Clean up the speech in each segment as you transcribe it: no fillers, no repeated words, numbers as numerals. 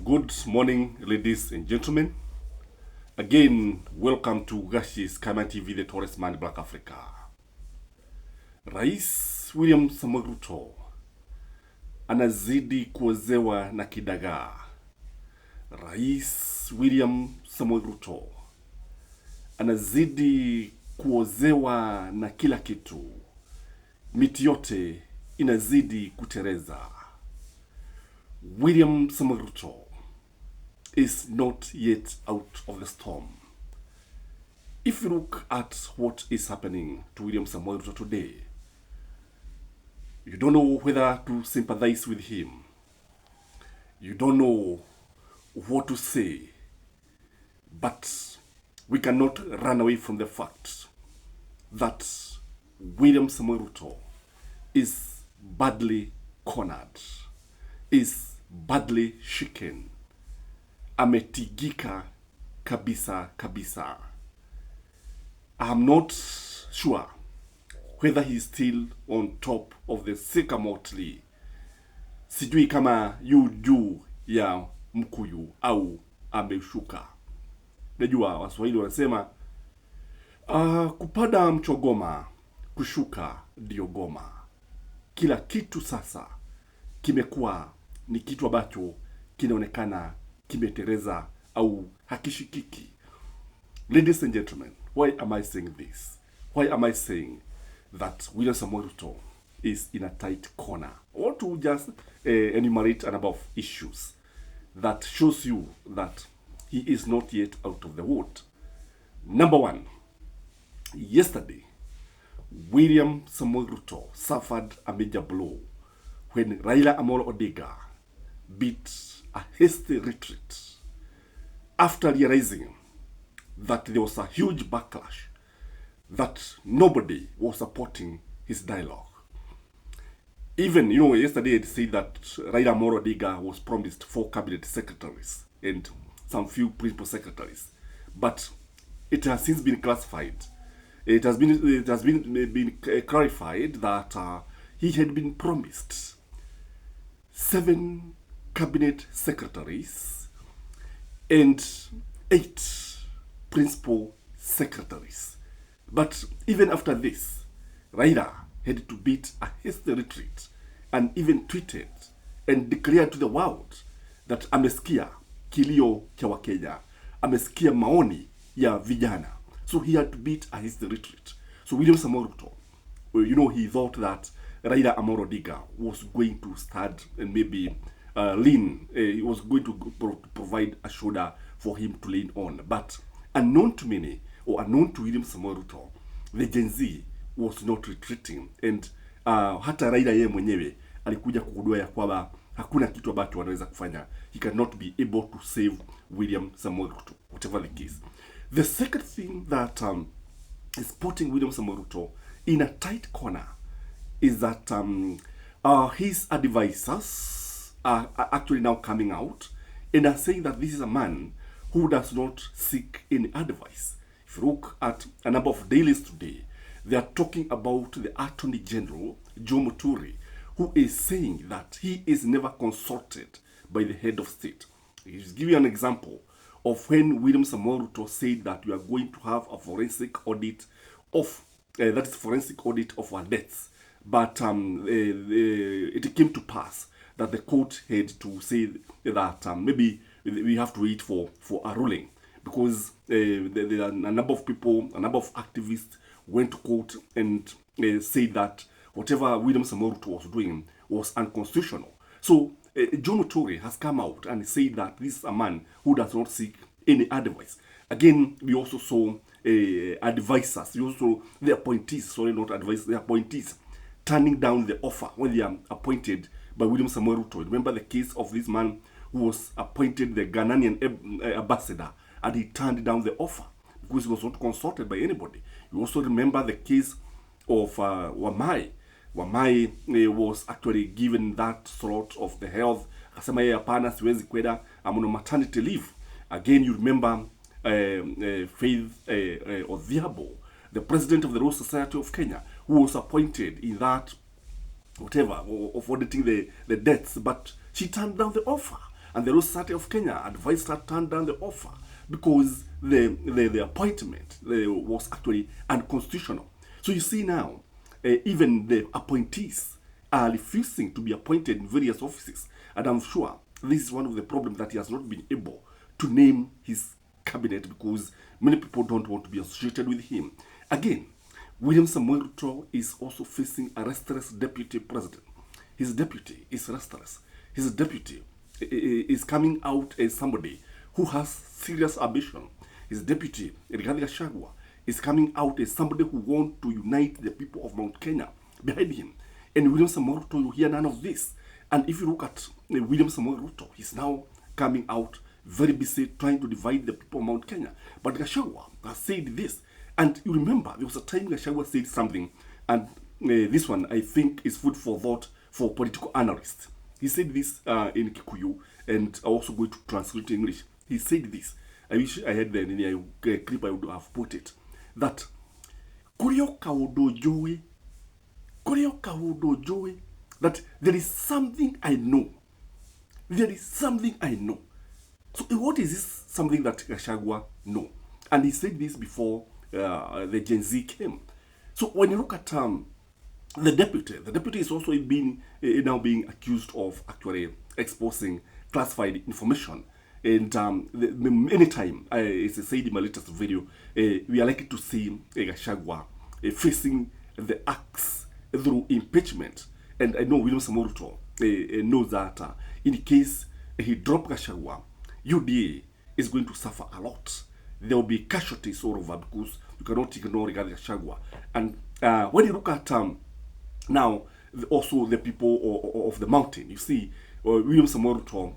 Good morning, ladies and gentlemen. Again, welcome to Gashi's Kama TV, the Tourist Man Black Africa. Rais William Samoei Ruto anazidi kuozewa na kidagaa. Rais William Samoei Ruto anazidi kuozewa na kila kitu. Miti yote inazidi kutereza. William Samoei Ruto is not yet out of the storm. If you look at what is happening to William Samoei Ruto today, you don't know whether to sympathize with him. You don't know what to say. But we cannot run away from the fact that William Samoei Ruto is badly cornered, is badly shaken. Ametigika kabisa kabisa. I'm not sure whether he's still on top of the sycamore tree. Sijui kama yu juu ya mkuyu au ameshuka. Najua Waswahili wanasema kupanda mchogoma, kushuka ndio goma. Kila kitu sasa kimekuwa ni kitu ambacho kinaonekana kimetereza au hakishikiki. Ladies and gentlemen, why am I saying this? Why am I saying that William Samoei Ruto is in a tight corner? I want to just enumerate a number of issues that shows you that he is not yet out of the wood. Number one, yesterday, William Samoei Ruto suffered a major blow when Raila Odinga beat a hasty retreat after realizing that there was a huge backlash, that nobody was supporting his dialogue. Even, yesterday it said that Raila Odinga was promised 4 cabinet secretaries and some few principal secretaries, but it has since been classified. It has been clarified that he had been promised 7 cabinet secretaries and 8 principal secretaries. But even after this, Raila had to beat a hasty retreat and even tweeted and declared to the world that amesikia kilio cha Wakenya, amesikia maoni ya vijana. So he had to beat a hasty retreat. So William Samoei Ruto, he thought that Raila Odinga was going to start and maybe lean. He was going to provide a shoulder for him to lean on. But unknown to many, or unknown to William Samoei Ruto, the Gen Z was not retreating. And hata Raila yeye mwenyewe alikuja kugundua ya kwamba hakuna kitu ambacho anaweza kufanya. He cannot be able to save William Samoei Ruto, whatever the case. The second thing that is putting William Samoei Ruto in a tight corner is that his advisors are actually now coming out and are saying that this is a man who does not seek any advice. If you look at a number of dailies today, they are talking about the Attorney General, Joe Muturi, who is saying that he is never consulted by the head of state. He's giving an example of when William Samoei Ruto said that we are going to have a forensic audit of, that is forensic audit of our deaths. But it came to pass that the court had to say that maybe we have to wait for a ruling, because there are a number of people, a number of activists went to court and said that whatever William Samoei Ruto was doing was unconstitutional. So John Muturi has come out and said that this is a man who does not seek any advice. Again, we also saw advisors, we also the appointees, sorry, not advisors, the appointees turning down the offer when they are appointed by William Samoei Ruto. Remember the case of this man who was appointed the Ghanaian ambassador, and he turned down the offer because he was not consulted by anybody. You also remember the case of Wamai. Wamai was actually given that sort of the health. Akasema yeye hapana, siwezi kwenda, I'm on maternity leave. Again, you remember Faith Odhiambo, the president of the Royal Society of Kenya, who was appointed in that, whatever, of auditing the debts, but she turned down the offer. And the Royal Society of Kenya advised her to turn down the offer because the appointment was actually unconstitutional. So you see now, even the appointees are refusing to be appointed in various offices. And I'm sure this is one of the problems that he has not been able to name his cabinet because many people don't want to be associated with him. Again, William Samoei Ruto is also facing a restless deputy president. His deputy is restless. His deputy is coming out as somebody who has serious ambition. His deputy, Rigathi Gachagua, is coming out as somebody who wants to unite the people of Mount Kenya behind him. And William Samoei Ruto, you hear none of this. And if you look at William Samoei Ruto, he's now coming out very busy trying to divide the people of Mount Kenya. But Gachagua has said this. And you remember, there was a time Gachagua said something, and this one, I think, is food for thought for political analysts. He said this in Kikuyu, and I'm also going to translate to English. He said this. I wish I had the clip I would have put it. That, that there is something I know. There is something I know. So what is this something that Gachagua know? And he said this before the Gen Z came. So when you look at the deputy is also now being accused of actually exposing classified information. And anytime, as I said in my latest video, we are likely to see Gachagua facing the axe through impeachment. And I know William Samoei Ruto knows that in case he drops Gachagua, UDA is going to suffer a lot. There will be casualties all over because you cannot ignore Rigathi Gachagua. And when you look at now also the people of the mountain, you see William Samoei Ruto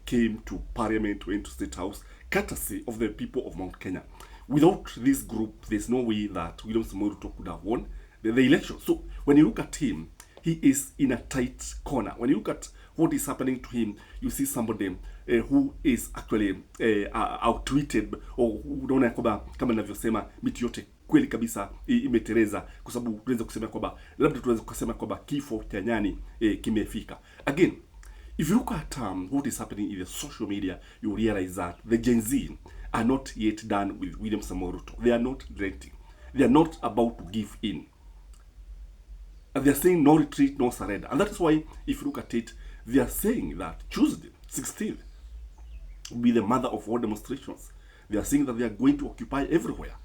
came to Parliament, went to State House, courtesy of the people of Mount Kenya. Without this group, there's no way that William Samoei Ruto could have won the election. So when you look at him, he is in a tight corner. When you look at what is happening to him, you see somebody who is actually out-tweeted, or unaona kwamba kama ninavyosema Miti yote kweli kabisa imetereza, kwa sababu tunaweza kusema kwamba labda tunaweza kusema kwamba kifo cha nyani kimefika. Again, if you look at what is happening in the social media, you realize that the Gen Z are not yet done with William Samoei Ruto. They are not relenting. They are not about to give in. And they are saying no retreat, no surrender. And that is why, if you look at it, they are saying that Tuesday, 16th, will be the mother of all demonstrations. They are saying that they are going to occupy everywhere.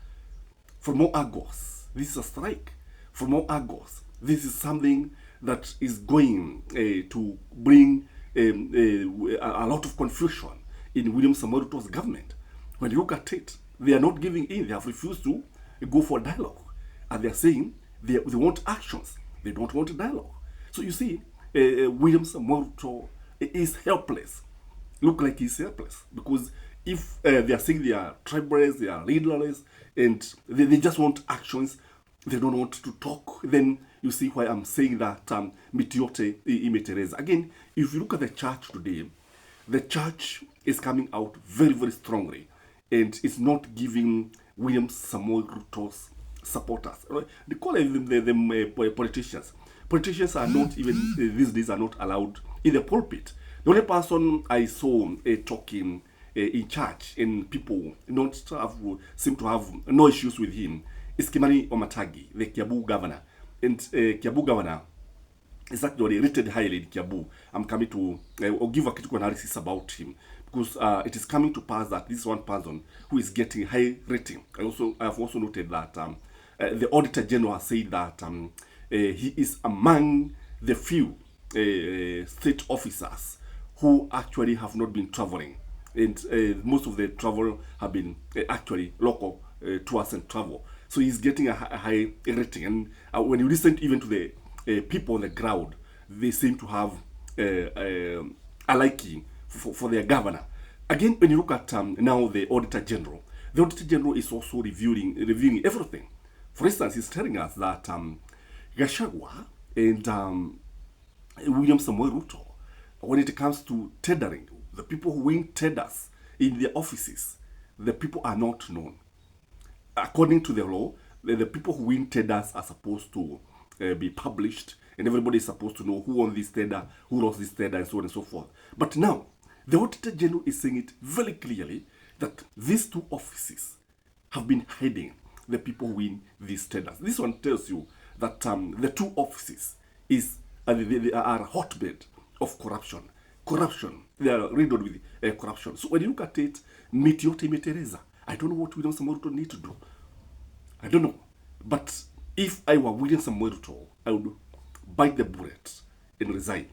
For more August, this is a strike. For more August, this is something that is going to bring a lot of confusion in William Samoei Ruto's government. When you look at it, they are not giving in. They have refused to go for dialogue. And they are saying they want actions. They don't want a dialogue. So you see, William Samoei Ruto is helpless. Look like he's helpless. Because if they are saying they are tribalists, they are leaderless, and they just want actions, they don't want to talk, then you see why I'm saying that Miti yote imetereza. Again, if you look at the church today, the church is coming out very, very strongly, and it's not giving William Samoei Ruto's supporters. They call them politicians. Politicians are not even, these days, are not allowed in the pulpit. The only person I saw talking in church and people seem to have no issues with him is Kimani Omatagi, the Kiambu governor. And Kiambu governor is actually rated highly in Kiambu. I'm coming to give a critical analysis about him because it is coming to pass that this is one person who is getting high rating. I have also noted that the Auditor General has said that he is among the few state officers who actually have not been traveling. And most of the travel have been actually local tours and travel. So he's getting a high rating. And when you listen even to the people on the ground, they seem to have a liking for their governor. Again, when you look at now the Auditor General is also reviewing everything. For instance, he's telling us that Gachagua and William Samoei Ruto, when it comes to tendering, the people who win tenders in their offices, the people are not known. According to the law, the people who win tenders are supposed to be published, and everybody is supposed to know who won this tender, who lost this tender, and so on and so forth. But now, The Auditor General is saying it very clearly that these two offices have been hiding the people who win these tenders. This one tells you that the two offices they are a hotbed of corruption. Corruption. They are riddled with corruption. So when you look at it, Miti, Yote, Yaterereza, I don't know what William Samoei Ruto need to do. I don't know. But if I were William Samoei Ruto, I would bite the bullet and resign.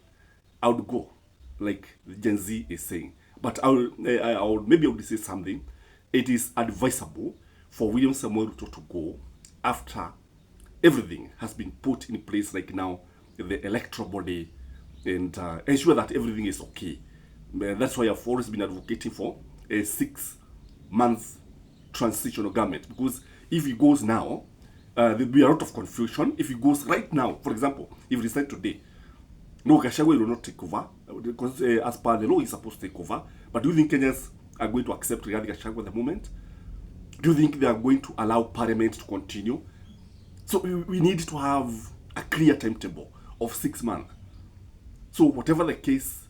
I would go, like Gen Z is saying. But I would say something. It is advisable for William Samoei Ruto to go after everything has been put in place, like now the electoral body, and ensure that everything is okay. That's why I've always been advocating for a 6-month transitional government, because if he goes now, there'll be a lot of confusion. If he goes right now, for example, if he resigns today, no, Gachagua will not take over, because as per the law, he's supposed to take over. But do you think Kenyans are going to accept Rigathi Gachagua at the moment? Do you think they are going to allow Parliament to continue? So we need to have a clear timetable of 6 months. So whatever the case,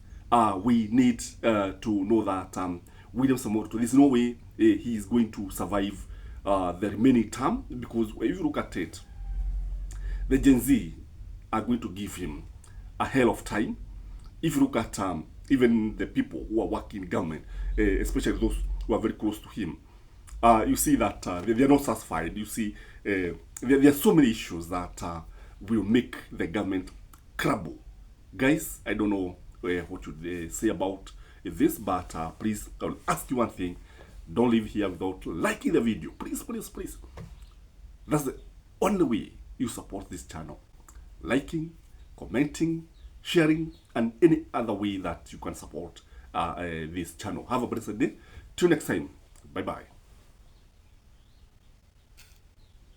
we need to know that William Samoei Ruto, there's no way he is going to survive the remaining term, because if you look at it, the Gen Z are going to give him a hell of time. If you look at even the people who are working in government, especially those who are very close to him, you see that they are not satisfied. You see, there are so many issues that will make the government crumble. Guys, I don't know what you say about this, but please, I'll ask you one thing. Don't leave here without liking the video. Please, please, please. That's the only way you support this channel. Liking, commenting, sharing, and any other way that you can support this channel. Have a blessed day. Till next time. Bye-bye.